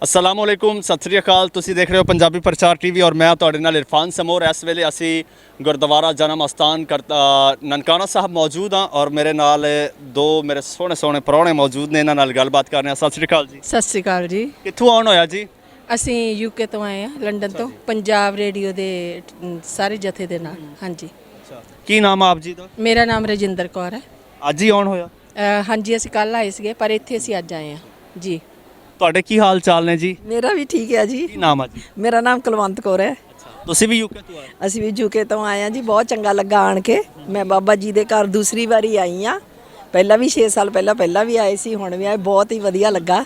अस्सलामुअलैकुम सत श्री अकाल। तुसी देख रहे हो पंजाबी प्रचार टीवी और मैं तुहाडे नाल इरफान समोर। इस वेले असी गुरुद्वारा जन्म अस्थान ननकाना साहब मौजूद हाँ और मेरे नाल दो मेरे सोहने सोहने परौणे मौजूद ने। इन्हां नाल गलबात करने आ। सत श्री अकाल जी। सत श्री अकाल जी। कित्थों आउण होया जी? ਅਸੀਂ यूके तो आए हैं, लंडन तो, पंजाब रेडियो ਦੇ ਸਾਰੇ ਜਥੇ ਦੇ ਨਾਲ। ਹਾਂਜੀ। अच्छा, की नाम आप जी दा? ਮੇਰਾ ਨਾਮ ਰਜਿੰਦਰ ਕੌਰ ਹੈ। ਅੱਜ ਹੀ ਆਉਣ ਹੋਇਆ? ਹਾਂਜੀ, ਅਸੀਂ ਕੱਲ ਆਏ ਸੀਗੇ ਪਰ ਇੱਥੇ ਅਸੀਂ ਅੱਜ ਆਏ ਹਾਂ ਜੀ। ਤੁਹਾਡੇ ਕੀ ਹਾਲ ਚਾਲ ਨੇ ਜੀ? ਮੇਰਾ ਵੀ ਠੀਕ ਹੈ ਜੀ। ਕੀ ਨਾਮ ਆ ਜੀ? ਮੇਰਾ ਨਾਮ ਕੁਲਵੰਤ ਕੌਰ ਹੈ। ਤੁਸੀਂ ਵੀ ਯੂਕੇ ਤੋਂ ਆਏ? ਅਸੀਂ ਵੀ ਯੂਕੇ ਤੋਂ ਆਏ ਹਾਂ ਜੀ। ਬਹੁਤ ਚੰਗਾ ਲੱਗਾ ਆਣ ਕੇ। ਮੈਂ ਬਾਬਾ ਜੀ ਦੇ ਘਰ ਦੂਸਰੀ ਵਾਰੀ ਆਈ ਹਾਂ। ਪਹਿਲਾਂ ਵੀ 6 ਸਾਲ ਪਹਿਲਾਂ ਵੀ ਆਏ ਸੀ, ਹੁਣ ਵੀ ਆਏ। ਬਹੁਤ ਹੀ ਵਧੀਆ ਲੱਗਾ।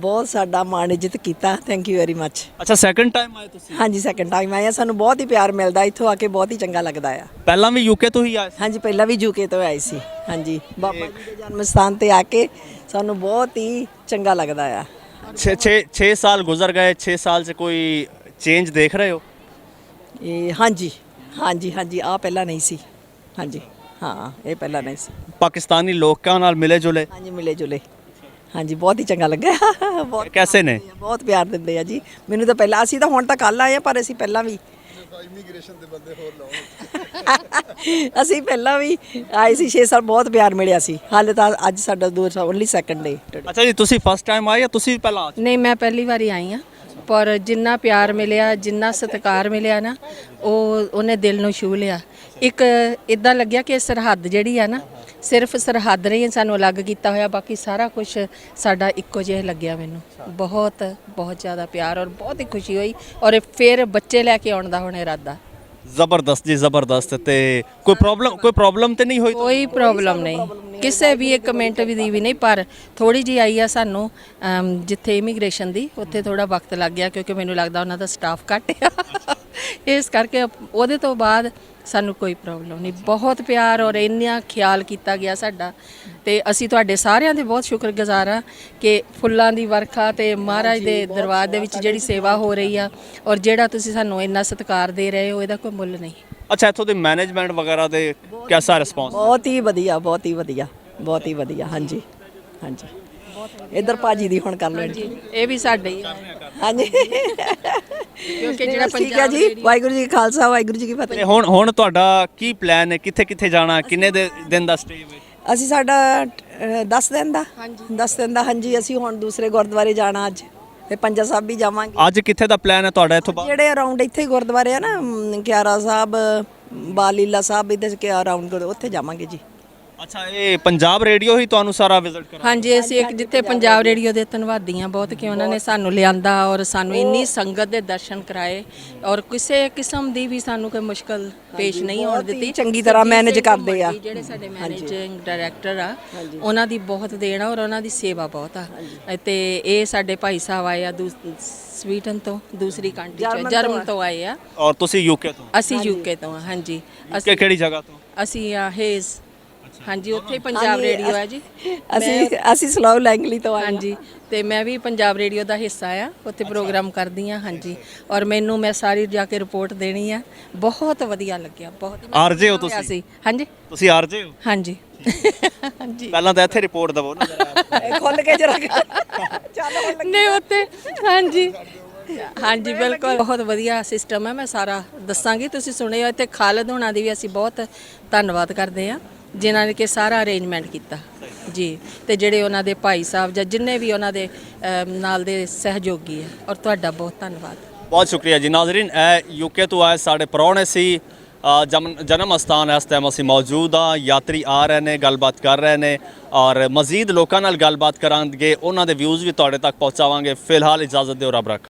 ਬਹੁਤ ਸਾਡਾ ਮਾਣ ਇੱਜ਼ਤ ਕੀਤਾ। Thank you very much. ਅੱਛਾ, ਸੈਕੰਡ ਟਾਈਮ ਆਏ ਤੁਸੀਂ? ਹਾਂਜੀ, ਸੈਕੰਡ ਟਾਈਮ ਆਏ ਹਾਂ। ਸਾਨੂੰ ਬਹੁਤ ਹੀ ਪਿਆਰ ਮਿਲਦਾ ਇੱਥੋਂ ਆ ਕੇ, ਬਹੁਤ ਹੀ ਚੰਗਾ ਲੱਗਦਾ ਆ। ਪਹਿਲਾਂ ਵੀ ਯੂਕੇ ਤੋਂ ਹੀ ਆਏ ਸੀ? ਹਾਂਜੀ, ਪਹਿਲਾਂ ਵੀ ਯੂਕੇ ਤੋਂ ਆਏ ਸੀ। ਹਾਂਜੀ, ਬਾਬਾ ਜੀ ਦੇ ਜਨਮ ਸਥਾਨ ਤੇ ਆ ਕੇ ਸਾਨੂੰ ਬਹੁਤ ਹੀ ਚੰਗਾ ਲੱਗਦਾ ਆ। 6 साल गुजर गए। 6 साल से कोई चेंज देख रहे हो? ਇਹ ਹਾਂਜੀ ਹਾਂਜੀ ਹਾਂਜੀ ਆ ਪਹਿਲਾਂ ਨਹੀਂ ਸੀ। ਹਾਂਜੀ ਹਾਂ, ਇਹ ਪਹਿਲਾਂ ਨਹੀਂ ਸੀ। पाकिस्तानी लोगों नाल मिले जुले? ਹਾਂਜੀ, ਮਿਲੇ ਜੁਲੇ। ਹਾਂਜੀ, ਬਹੁਤ ਹੀ ਚੰਗਾ ਲੱਗਾ। ਬਹੁਤ कैसे ने? ਬਹੁਤ ਪਿਆਰ ਦਿੰਦੇ ਆ ਜੀ ਮੈਨੂੰ। ਤਾਂ ਪਹਿਲਾਂ ਅਸੀਂ ਤਾਂ ਹੁਣ ਤਾਂ ਕੱਲ ਆਏ ਆ, ਪਰ ਅਸੀਂ ਪਹਿਲਾਂ ਵੀ ਇਮੀਗ੍ਰੇਸ਼ਨ ਦੇ ਬੰਦੇ ਹੋਰ ਲਾਓ। ਅਸੀਂ ਪਹਿਲਾਂ ਵੀ ਆਏ ਸੀ। 6 ਸਾਲ ਬਹੁਤ ਪਿਆਰ ਮਿਲਿਆ ਸੀ। ਹਾਲੇ ਤਾਂ ਅੱਜ ਸਾਡਾ ਓਨਲੀ ਸੈਕੰਡ ਡੇ। ਅੱਛਾ ਜੀ, ਤੁਸੀਂ ਫਸਟ ਟਾਈਮ ਆਏ ਜਾਂ ਤੁਸੀਂ ਪਹਿਲਾਂ ਆ? ਨਹੀਂ, ਮੈਂ ਪਹਿਲੀ ਵਾਰੀ ਆਈ ਹਾਂ, ਪਰ ਜਿੰਨਾ ਪਿਆਰ ਮਿਲਿਆ, ਜਿੰਨਾ ਸਤਿਕਾਰ ਮਿਲਿਆ ਨਾ, ਉਹਨੇ ਦਿਲ ਨੂੰ ਛੂਹ ਲਿਆ। ਇੱਕ ਇਦਾਂ ਲੱਗਿਆ ਕਿ ਸਰਹੱਦ ਜਿਹੜੀ ਆ ਨਾ, ਸਿਰਫ ਸਰਹੱਦ ਨਹੀਂ ਸਾਨੂੰ ਅਲੱਗ ਕੀਤਾ ਹੋਇਆ, ਬਾਕੀ ਸਾਰਾ ਕੁਝ ਸਾਡਾ ਇੱਕੋ ਜਿਹਾ ਲੱਗਿਆ ਮੈਨੂੰ। ਬਹੁਤ ਬਹੁਤ ਜ਼ਿਆਦਾ ਪਿਆਰ ਔਰ ਬਹੁਤ ਹੀ ਖੁਸ਼ੀ ਹੋਈ। ਔਰ ਫਿਰ ਬੱਚੇ ਲੈ ਕੇ ਆਉਣ ਦਾ ਹੁਣ ਇਰਾਦਾ। ਜ਼ਬਰਦਸਤ ਜੀ, ਜ਼ਬਰਦਸਤ। ਤੇ ਕੋਈ ਪ੍ਰੋਬਲਮ ਤੇ ਨਹੀਂ ਹੋਈ? ਕੋਈ ਪ੍ਰੋਬਲਮ ਨਹੀਂ, ਕਿਸੇ ਵੀ ਇੱਕ ਮਿੰਟ ਦੀ ਵੀ ਨਹੀਂ। ਪਰ ਥੋੜੀ ਜੀ ਆਈ ਆ ਸਾਨੂੰ ਜਿੱਥੇ ਇਮੀਗ੍ਰੇਸ਼ਨ ਦੀ, ਉੱਥੇ ਥੋੜਾ ਵਕਤ ਲੱਗ ਗਿਆ ਕਿਉਂਕਿ ਮੈਨੂੰ ਲੱਗਦਾ ਉਹਨਾਂ ਦਾ ਸਟਾਫ ਘੱਟ ਆ। ਇਸ ਕਰਕੇ ਉਹਦੇ ਤੋਂ ਬਾਅਦ ਸਾਨੂੰ ਕੋਈ ਪ੍ਰੋਬਲਮ ਨਹੀਂ। ਬਹੁਤ ਪਿਆਰ ਔਰ ਇੰਨਾ ਖਿਆਲ ਕੀਤਾ ਗਿਆ ਸਾਡਾ। ਤੇ ਅਸੀਂ ਤੁਹਾਡੇ ਸਾਰਿਆਂ ਦੇ ਬਹੁਤ ਸ਼ੁਕਰਗੁਜ਼ਾਰ ਆ ਕਿ ਫੁੱਲਾਂ ਦੀ ਵਰਖਾ ਤੇ ਮਹਾਰਾਜ ਦੇ ਦਰਬਾਰ ਦੇ ਵਿੱਚ ਜਿਹੜੀ ਸੇਵਾ ਹੋ ਰਹੀ ਆ ਔਰ ਜਿਹੜਾ ਤੁਸੀਂ ਸਾਨੂੰ ਇੰਨਾ ਸਤਿਕਾਰ ਦੇ ਰਹੇ ਹੋ, ਇਹਦਾ ਕੋਈ ਮੁੱਲ ਨਹੀਂ। ਅੱਛਾ, ਇੱਥੋਂ ਦੇ ਮੈਨੇਜਮੈਂਟ ਵਗੈਰਾ ਦੇ ਕਿਹਦਾ ਰਿਸਪੌਂਸ? ਬਹੁਤ ਹੀ ਵਧੀਆ, ਬਹੁਤ ਹੀ ਵਧੀਆ, ਬਹੁਤ ਹੀ ਵਧੀਆ। ਹਾਂਜੀ ਹਾਂਜੀ। ਇੱਧਰ ਭਾਜੀ ਦੀ ਹੁਣ ਕਰ ਲਓ। ਇਹ ਵੀ ਸਾਡੇ ਹੀ ਆ। ਹਾਂਜੀ, ਕਿਉਂਕਿ ਜਿਹੜਾ ਠੀਕ ਹੈ ਜੀ। ਵਾਹਿਗੁਰੂ ਜੀ ਕਾ ਖਾਲਸਾ, ਵਾਹਿਗੁਰੂ ਜੀ ਕੀ ਫਤਿਹ। ਤੇ ਹੁਣ ਤੁਹਾਡਾ ਕੀ ਪਲਾਨ ਹੈ? ਕਿੱਥੇ ਜਾਣਾ? ਕਿੰਨੇ ਦਿਨ ਦਾ ਸਟੇ ਹੈ? ਅਸੀਂ ਸਾਡਾ 10 ਦਿਨ ਦਾ। 10 ਦਿਨ ਦਾ। ਹਾਂਜੀ, ਅਸੀਂ ਹੁਣ ਦੂਸਰੇ ਗੁਰਦੁਆਰੇ ਜਾਣਾ ਅੱਜ, ਤੇ ਪੰਜਾ ਸਾਹਿਬ ਵੀ ਜਾਵਾਂਗੇ। ਅੱਜ ਕਿੱਥੇ ਦਾ ਪਲਾਨ ਹੈ ਤੁਹਾਡਾ ਇੱਥੋਂ ਬਾਅਦ? ਜਿਹੜੇ ਅਰਾਊਂਡ ਇੱਥੇ ਗੁਰਦੁਆਰੇ ਆ ਨਾ, ਕਿਆਰਾ ਸਾਹਿਬ, ਬਾਲੀਲਾ ਸਾਹਿਬ, ਇੱਧਰ ਕਿ ਅਰਾਊਂਡ ਉੱਥੇ ਜਾਵਾਂਗੇ ਜੀ। ਅੱਛਾ, ਇਹ ਪੰਜਾਬ ਰੇਡੀਓ ਹੀ ਤੁਹਾਨੂੰ ਸਾਰਾ ਵਿਜ਼ਿਟ ਕਰਾ? ਹਾਂਜੀ, ਅਸੀਂ ਇੱਕ ਜਿੱਥੇ ਪੰਜਾਬ ਰੇਡੀਓ ਦੇ ਧੰਨਵਾਦੀ ਹਾਂ ਬਹੁਤ, ਕਿ ਉਹਨਾਂ ਨੇ ਸਾਨੂੰ ਲਿਆਂਦਾ ਔਰ ਸਾਨੂੰ ਇੰਨੀ ਸੰਗਤ ਦੇ ਦਰਸ਼ਨ ਕਰਾਏ ਔਰ ਕਿਸੇ ਕਿਸਮ ਦੀ ਵੀ ਸਾਨੂੰ ਕੋਈ ਮੁਸ਼ਕਲ ਪੇਸ਼ ਨਹੀਂ ਹੋਣ ਦਿੱਤੀ। ਚੰਗੀ ਤਰ੍ਹਾਂ ਮੈਨੇਜ ਕਰਦੇ ਆ। ਜਿਹੜੇ ਸਾਡੇ ਮੈਨੇਜਿੰਗ ਡਾਇਰੈਕਟਰ ਆ, ਉਹਨਾਂ ਦੀ ਬਹੁਤ ਦੇਣ ਆ ਔਰ ਉਹਨਾਂ ਦੀ ਸੇਵਾ ਬਹੁਤ ਆ। ਤੇ ਇਹ ਸਾਡੇ ਭਾਈ ਸਾਹਿਬ ਆਏ ਆ ਸਵੀਡਨ ਤੋਂ, ਦੂਸਰੀ ਕੰਟਰੀ ਚ, ਜਰਮਨ ਤੋਂ ਆਏ ਆ। ਔਰ ਤੁਸੀਂ ਯੂਕੇ ਤੋਂ? ਅਸੀਂ ਯੂਕੇ ਤੋਂ ਆ। ਹਾਂਜੀ। ਅਸੀਂ ਕਿਹੜੀ ਜਗ੍ਹਾ ਤੋਂ? ਅਸੀਂ ਹੇਜ਼। ਹਾਂਜੀ, ਉੱਥੇ ਹੀ ਪੰਜਾਬ ਰੇਡੀਓ ਹੈ ਜੀ। ਅਸੀਂ ਸਲੋ ਲੈਂਗਲੀ ਤੋਂ ਆਏ। ਹਾਂਜੀ, ਤੇ ਮੈਂ ਵੀ ਪੰਜਾਬ ਰੇਡੀਓ ਦਾ ਹਿੱਸਾ ਆ, ਉੱਥੇ ਪ੍ਰੋਗਰਾਮ ਕਰਦੀ ਆ। ਹਾਂਜੀ, ਔਰ ਮੈਨੂੰ ਮੈਂ ਸਾਰੀ ਜਾ ਕੇ ਰਿਪੋਰਟ ਦੇਣੀ ਆ। ਬਹੁਤ ਵਧੀਆ ਲੱਗਿਆ। ਬਹੁਤ ਆਰਜੇ ਹੋ ਤੁਸੀਂ? ਹਾਂਜੀ, ਤੁਸੀਂ ਆਰਜੇ ਹੋ? ਹਾਂਜੀ। ਹਾਂਜੀ, ਪਹਿਲਾਂ ਤਾਂ ਇੱਥੇ ਰਿਪੋਰਟ ਦਵੋ ਨਾ ਜਰਾ। ਖੁੱਲ ਕੇ ਜਰਾ ਚੱਲ। ਨਹੀਂ ਉੱਥੇ। ਹਾਂਜੀ ਹਾਂਜੀ, ਬਿਲਕੁਲ ਬਹੁਤ ਵਧੀਆ ਸਿਸਟਮ ਹੈ। ਮੈਂ ਸਾਰਾ ਦੱਸਾਂਗੀ। ਤੁਸੀਂ ਸੁਣਿਆ ਇੱਥੇ ਖਾਲਦ ਹੋਣਾ ਦੀ ਵੀ ਅਸੀਂ ਬਹੁਤ ਧੰਨਵਾਦ ਕਰਦੇ ਆ, ਜਿਨ੍ਹਾਂ ਨੇ ਕਿ ਸਾਰਾ ਅਰੇਂਜਮੈਂਟ ਕੀਤਾ ਜੀ। ਤੇ ਜਿਹੜੇ ਉਹਨਾਂ ਦੇ ਭਾਈ ਸਾਹਿਬ ਜਾਂ ਜਿੰਨੇ ਵੀ ਉਹਨਾਂ ਦੇ ਨਾਲ ਦੇ ਸਹਿਯੋਗੀ ਹੈ, ਔਰ ਤੁਹਾਡਾ ਬਹੁਤ ਧੰਨਵਾਦ। ਬਹੁਤ ਸ਼ੁਕਰੀਆ ਜੀ। ਨਾਜ਼ਰੀਨ, ਇਹ ਯੂਕੇ ਤੋਂ ਆਏ ਸਾਡੇ ਪ੍ਰਾਹੁਣੇ ਸੀ। ਜਨਮ ਅਸਥਾਨ ਇਸ ਟਾਈਮ ਅਸੀਂ ਮੌਜੂਦ ਹਾਂ। ਯਾਤਰੀ ਆ ਰਹੇ ਨੇ, ਗੱਲਬਾਤ ਕਰ ਰਹੇ ਨੇ ਔਰ ਮਜ਼ੀਦ ਲੋਕਾਂ ਨਾਲ ਗੱਲਬਾਤ ਕਰਾਂਗੇ। ਉਹਨਾਂ ਦੇ ਵਿਊਜ਼ ਵੀ ਤੁਹਾਡੇ ਤੱਕ ਪਹੁੰਚਾਵਾਂਗੇ। ਫਿਲਹਾਲ ਇਜਾਜ਼ਤ ਦਿਓ, ਰੱਬ ਰੱਖਾ।